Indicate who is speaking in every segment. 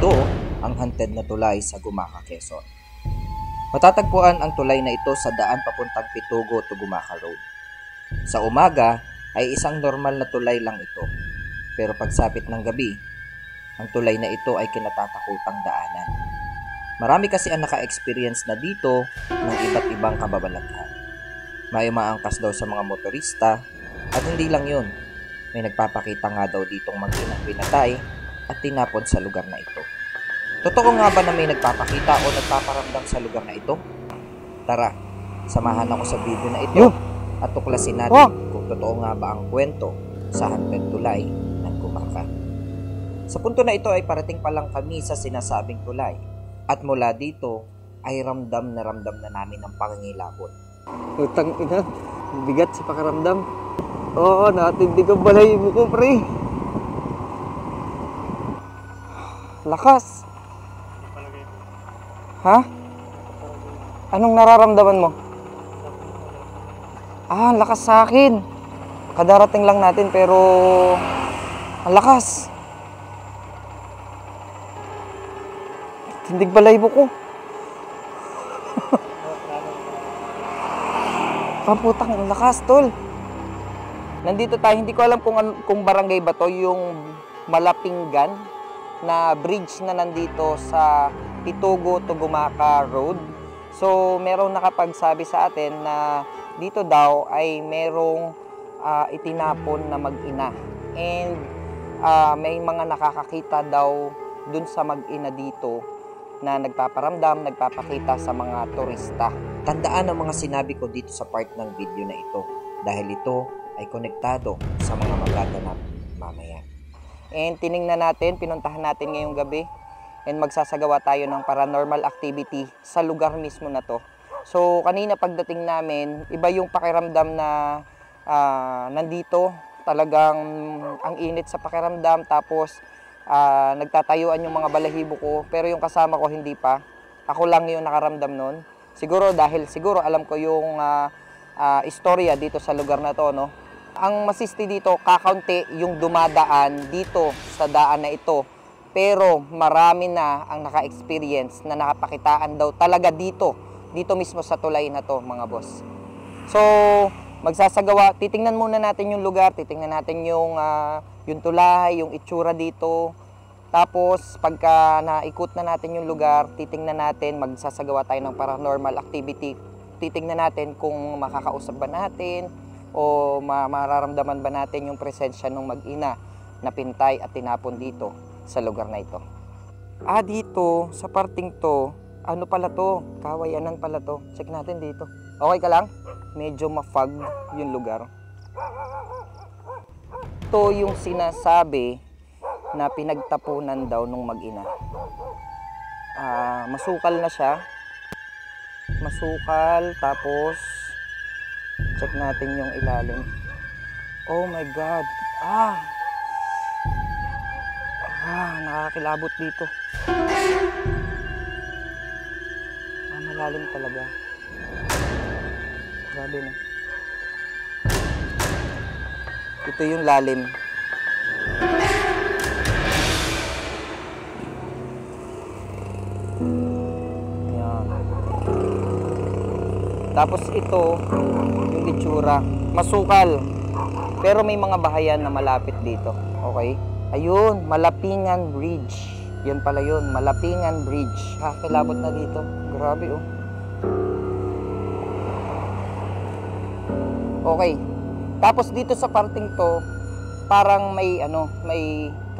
Speaker 1: Ito ang haunted na tulay sa Gumaca, Quezon. Matatagpuan ang tulay na ito sa daan papuntang Pitugo to Gumaca Road. Sa umaga ay isang normal na tulay lang ito. Pero pagsapit ng gabi, ang tulay na ito ay kinatatakutang daanan. Marami kasi ang naka-experience na dito ng iba't ibang kababalaghan. May umaangkas daw sa mga motorista at hindi lang yun. May nagpapakita nga daw ditong mag-inang pinatay at tinapon sa lugar na ito. Totoo nga ba na may nagpapakita o nagpaparamdam sa lugar na ito? Tara, samahan ako sa video na ito at tuklasin natin kung totoo nga ba ang kwento sa haunted tulay ng Gumaca. Sa punto na ito ay parating pa lang kami sa sinasabing tulay at mula dito ay ramdam na namin ang pangangilabot.
Speaker 2: Utang ina, bigat sa pakaramdam. Oo, natindig ang balahibo ko, pre. Lakas. Ha? Anong nararamdaman mo? Lakas sa akin. Kadarating lang natin pero ang lakas. Tindig balahibo ko. Putang, ang lakas, tol. Nandito tayo, hindi ko alam kung barangay ba to, yung Malapinggan na bridge na nandito sa Pitugo to Gumaca Road. So, merong nakapagsabi sa atin na dito daw ay merong itinapon na mag-ina. And may mga nakakakita daw dun sa mag-ina dito na nagpaparamdam, nagpapakita sa mga turista.
Speaker 1: Tandaan ang mga sinabi ko dito sa part ng video na ito dahil ito ay konektado sa mga magaganap mamaya.
Speaker 2: And tiningnan natin, pinuntahan natin ngayong gabi and magsasagawa tayo ng paranormal activity sa lugar mismo na to. So kanina pagdating namin, iba yung pakiramdam na nandito. Talagang ang init sa pakiramdam, tapos nagtatayuan yung mga balahibo ko, pero yung kasama ko hindi pa. Ako lang yung nakaramdam nun. Siguro alam ko yung istorya dito sa lugar na to, no? Ang masisti dito, kakaunti yung dumadaan dito sa daan na ito. Pero marami na ang naka-experience na nakapakitaan daw talaga dito mismo sa tulay na to, mga boss. So, magsasagawa, titingnan muna natin yung lugar, titingnan natin yung tulay, yung itsura dito. Tapos, pagka naikot na natin yung lugar, titingnan natin, magsasagawa tayo ng paranormal activity. Titingnan natin kung makakausap ba natin o mararamdaman ba natin yung presensya ng mag-ina na pintay at tinapon dito sa lugar na ito. Dito, sa parting to, ano pala to? Kawayanan pala to. Check natin dito. Okay ka lang? Medyo ma-fog yung lugar. Ito yung sinasabi na pinagtapunan daw nung mag-ina. Masukal na siya. Masukal, tapos check natin yung ilalim. Oh my God! Nakakilabot dito. Malalim talaga. Grabe na. Ito yung lalim. Yan. Tapos ito, yung itsura, masukal. Pero may mga bahayan na malapit dito. Okay? Ayun, Malapingan Bridge. Yan pala yun, Malapingan Bridge. Kakilabot na dito. Grabe, oh. Okay. Tapos dito sa parting to, parang may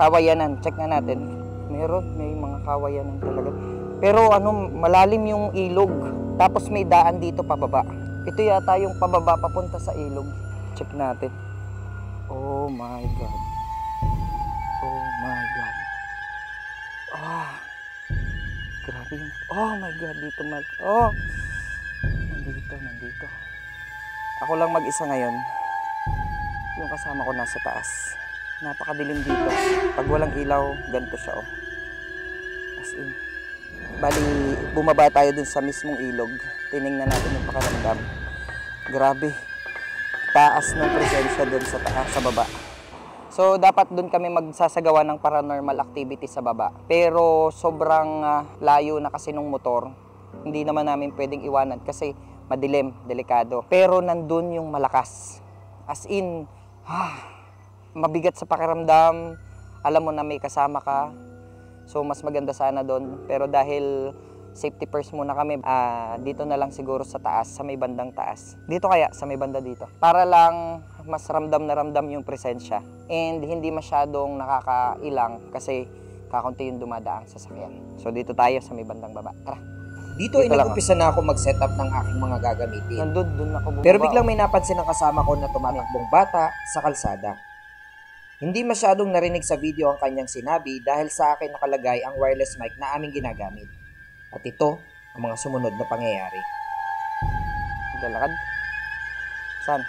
Speaker 2: kawayanan. Check na natin. May mga kawayanan talaga. Pero malalim yung ilog. Tapos may daan dito pababa. Ito yata yung pababa papunta sa ilog. Check natin. Oh my God. Oh my God. Grabe yun. Oh my God, dito nandito. Ako lang mag-isa ngayon. Yung kasama ko nasa taas. Napakadilim dito. Pag walang ilaw, ganito siya, oh. As in. Bali, bumaba tayo dun sa mismong ilog. Tiningnan natin yung pakiramdam. Grabe. Taas ng presensya dun sa taas, sa baba. So, dapat doon kami magsasagawa ng paranormal activity sa baba. Pero sobrang layo na kasi nung motor. Hindi naman namin pwedeng iwanan kasi madilim, delikado. Pero nandun yung malakas. As in, mabigat sa pakiramdam. Alam mo na may kasama ka. So, mas maganda sana doon. Pero dahil safety first muna kami, dito na lang siguro sa taas, sa may bandang taas. Dito kaya, sa may banda dito. Para lang mas ramdam na ramdam yung presensya. And hindi masyadong nakakailang kasi kakunti yung dumadaang sasakyan. So dito tayo sa may bandang baba. Tara.
Speaker 1: Dito ay nag-umpisa na ako mag-setup ng aking mga gagamitin.
Speaker 2: Nandun ako bumaba.
Speaker 1: Pero biglang may napansin ng kasama ko na tumatakbong bata sa kalsada. Hindi masyadong narinig sa video ang kanyang sinabi dahil sa akin nakalagay ang wireless mic na aming ginagamit. At ito ang mga sumunod na pangyayari.
Speaker 2: Lalakad? Saan?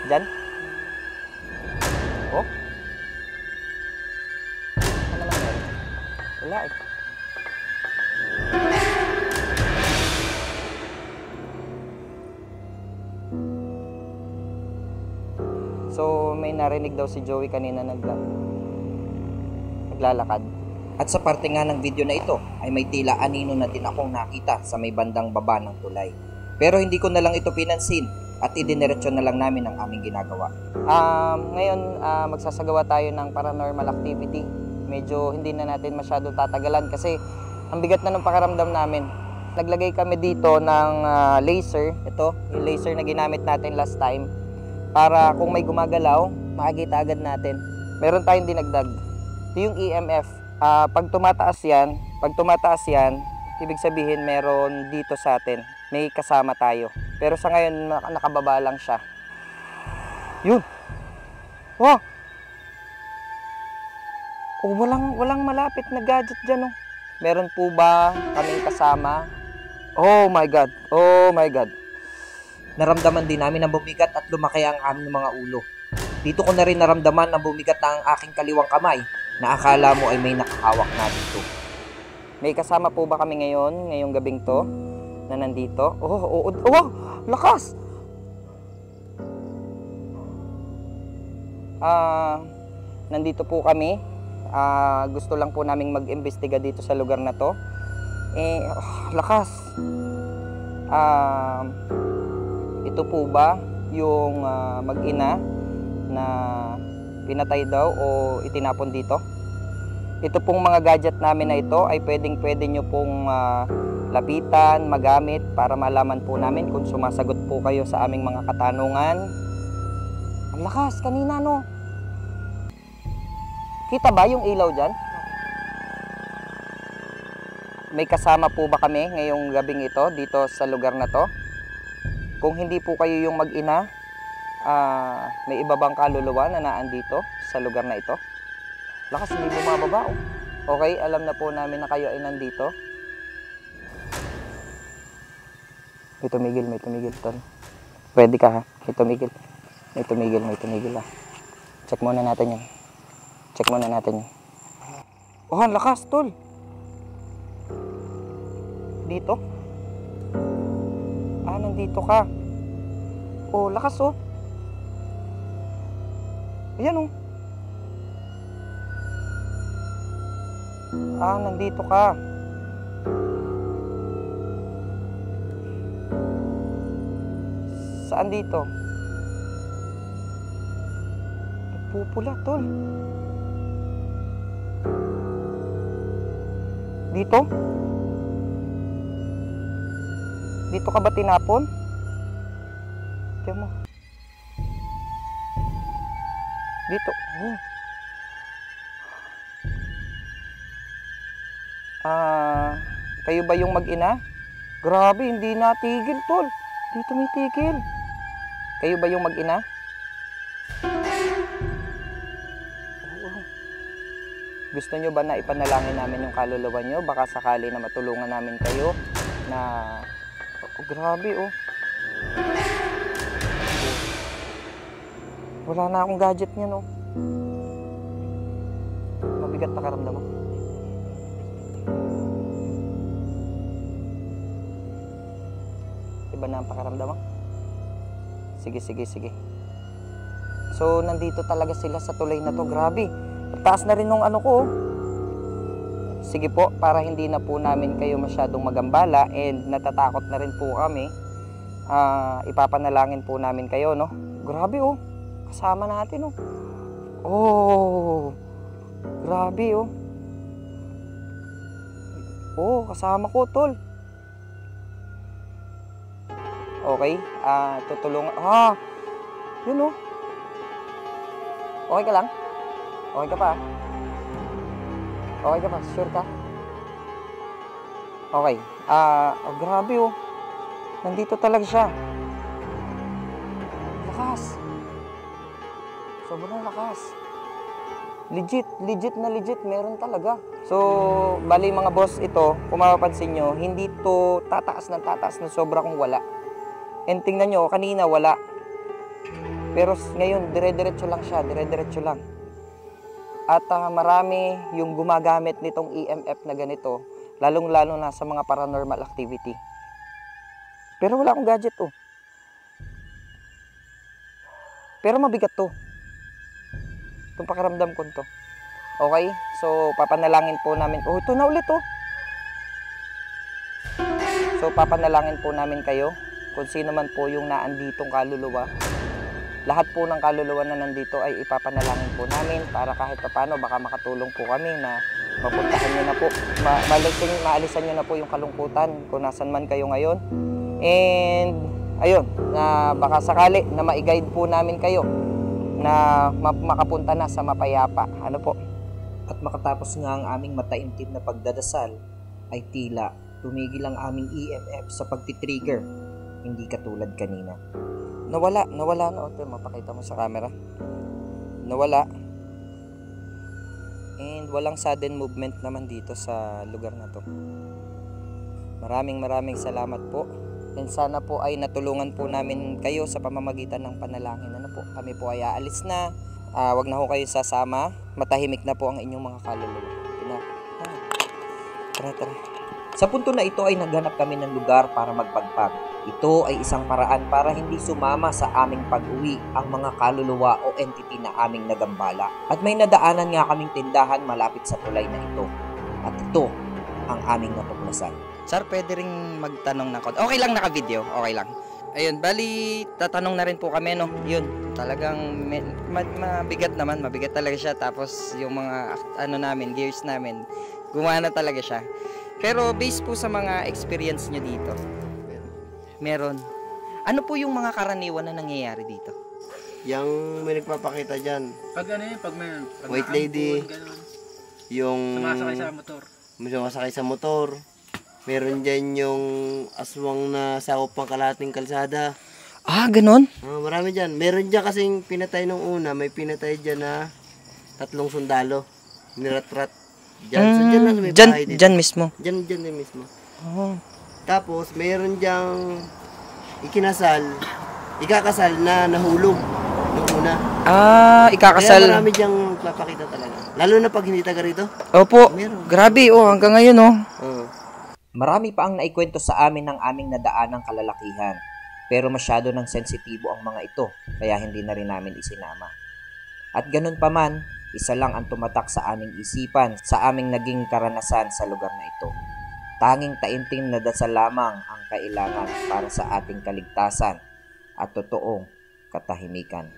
Speaker 2: Diyan? Oh? Ano naman yan? Wala eh. So, may narinig daw si Joey kanina naglalakad.
Speaker 1: At sa parte nga ng video na ito ay may tila anino na din akong nakita sa may bandang baba ng tulay. Pero hindi ko na lang ito pinansin at idiniretso na lang namin ang aming ginagawa.
Speaker 2: Ngayon, magsasagawa tayo ng paranormal activity. Medyo hindi na natin masyado tatagalan kasi ang bigat na ng pakiramdam namin. Naglagay kami dito ng laser. Ito, yung laser na ginamit natin last time. Para kung may gumagalaw, makikita agad natin. Meron tayong dinagdag. Ito yung EMF. Pag tumataas yan, ibig sabihin meron dito sa atin. May kasama tayo. Pero sa ngayon, nakababa lang siya. Yun! Wow! Oh, walang malapit na gadget dyan, oh. Meron po ba kaming kasama? Oh my God! Oh my God!
Speaker 1: Naramdaman din namin na bumigat at lumaki ang aming mga ulo. Dito ko na rin naramdaman na bumigat na ang aking kaliwang kamay na akala mo ay may nakahawak na dito.
Speaker 2: May kasama po ba kami ngayong gabing to na nandito? Oh, wow! Lakas! Nandito po kami. Gusto lang po naming mag-imbestiga dito sa lugar na to. Lakas! Ito po ba yung mag-ina na pinatay daw o itinapon dito? Ito pong mga gadget namin na ito ay pwede nyo pong lapitan, magamit para malaman po namin kung sumasagot po kayo sa aming mga katanungan. Ang lakas kanina, no? Kita ba yung ilaw dyan? May kasama po ba kami ngayong gabing ito dito sa lugar na to? Kung hindi po kayo yung mag-ina, may iba bang kaluluwa na naandito sa lugar na ito? Lakas, hindi bumababa, oh. Okay, alam na po namin na kayo ay nandito. May tumigil, Ton. Ready ka, ha? May tumigil, ha? Check muna natin yan. Oh, ang lakas, Tol. Dito? Nandito ka. Oh, lakas, oh. Ayan, oh. Nandito ka. Saan dito? Nagpupula, Tol. Dito? Dito ka ba tinapon? Tiyan mo. Dito. Oh. Kayo ba yung mag-ina? Grabe, hindi natigil, Tol. Di tumitigil. Kayo ba yung mag-ina? Oh. Gusto nyo ba na ipanalangin namin yung kaluluwa nyo? Baka sakali na matulungan namin kayo na... Oh, grabe, oh. Wala na akong gadget niya, no? Mabigat na karamdam mo. Iba na ang pakaramdam mo? Sige. So, nandito talaga sila sa tulay na to. Grabe. Taas na rin nung ano ko. Sige po, para hindi na po namin kayo masyadong magambala and natatakot na rin po kami, ipapanalangin po namin kayo, no? Grabe, oh. Kasama natin, oh. Oh. Grabe, oh. Oh, kasama ko, tol. Okay, tutulungan. Yun, oh. Okay ka lang? Okay ka pa? Okay ka pa? Sure ka? Okay. Grabe, oh. Nandito talaga siya. Lakas. Sobrang lakas. Legit na legit. Meron talaga. So, bali mga boss, ito, kung mapapansin nyo, hindi to tataas na sobra kung wala. And tingnan nyo, kanina wala. Pero ngayon, dire-diretso lang siya, dire-diretso lang. At marami yung gumagamit nitong EMF na ganito, lalong-lalo na sa mga paranormal activity. Pero wala akong gadget, oh. Pero mabigat to. Itong pakiramdam ko to. Okay? So, papanalangin po namin. Oh, ito na ulit, oh. So, papanalangin po namin kayo kung sino man po yung naanditong kaluluwa. Lahat po ng kaluluwa na nandito ay ipapanalangin po namin para kahit paano baka makatulong po kami na mapuntahan nyo na po. Maalisan nyo na po yung kalungkutan kung nasan man kayo ngayon. And, ayun, na baka sakali na ma-guide po namin kayo na makapunta na sa mapayapa. Ano po?
Speaker 1: At makatapos nga ang aming mataimtim na pagdadasal, ay tila tumigil ang aming EMF sa pagtitrigger. Hindi katulad kanina.
Speaker 2: Nawala na. Ito, mapakita mo sa camera. Nawala. And walang sudden movement naman dito sa lugar na to. Maraming salamat po. And sana po ay natulungan po namin kayo sa pamamagitan ng panalangin. Ano po? Kami po ay aalis na. Wag na ho kayo sasama. Matahimik na po ang inyong mga kaluluwa. Tara.
Speaker 1: Sa punto na ito ay naghanap kami ng lugar para magpagpag. Ito ay isang paraan para hindi sumama sa aming pag-uwi ang mga kaluluwa o entity na aming nagambala. At may nadaanan nga kaming tindahan malapit sa tulay na ito. At ito ang aming natuklasan.
Speaker 2: Sir, pwede rin magtanong na konti. Okay lang naka-video, okay lang. Ayun, bali, tatanong na rin po kami, no? Yun, talagang mabigat naman, mabigat talaga siya. Tapos yung mga, gears namin, gumana talaga siya. Pero based po sa mga experience nyo dito, meron. Ano po yung mga karaniwan na nangyayari dito?
Speaker 3: Yung may nagpapakita dyan.
Speaker 4: Pag may
Speaker 3: White lady,
Speaker 4: ganun,
Speaker 3: yung
Speaker 4: sumasakay sa motor.
Speaker 3: Meron dyan yung aswang na sakop pang kalahating kalsada.
Speaker 2: Ganon?
Speaker 3: Marami dyan. Meron dyan kasing pinatay nung una. May pinatay dyan na 3 sundalo. Nirat-rat. Dyan. So dyan lang may bahay dito.
Speaker 2: Dyan mismo?
Speaker 3: Dyan din mismo. Tapos meron dyang ikakasal na nahulog nung una.
Speaker 2: Ikakasal.
Speaker 3: Kaya marami dyang papakita talaga. Lalo na pag hindi taga rito.
Speaker 2: Opo,
Speaker 3: Meron.
Speaker 2: grabe, hanggang ngayon,
Speaker 1: Marami pa ang naikwento sa amin ng aming nadaanang kalalakihan. Pero masyado ng sensitibo ang mga ito, kaya hindi na rin namin isinama. At ganun pa man, isa lang ang tumatak sa aming isipan sa aming naging karanasan sa lugar na ito. Tanging taimtim na dasal lamang ang kailangan para sa ating kaligtasan at totoong katahimikan.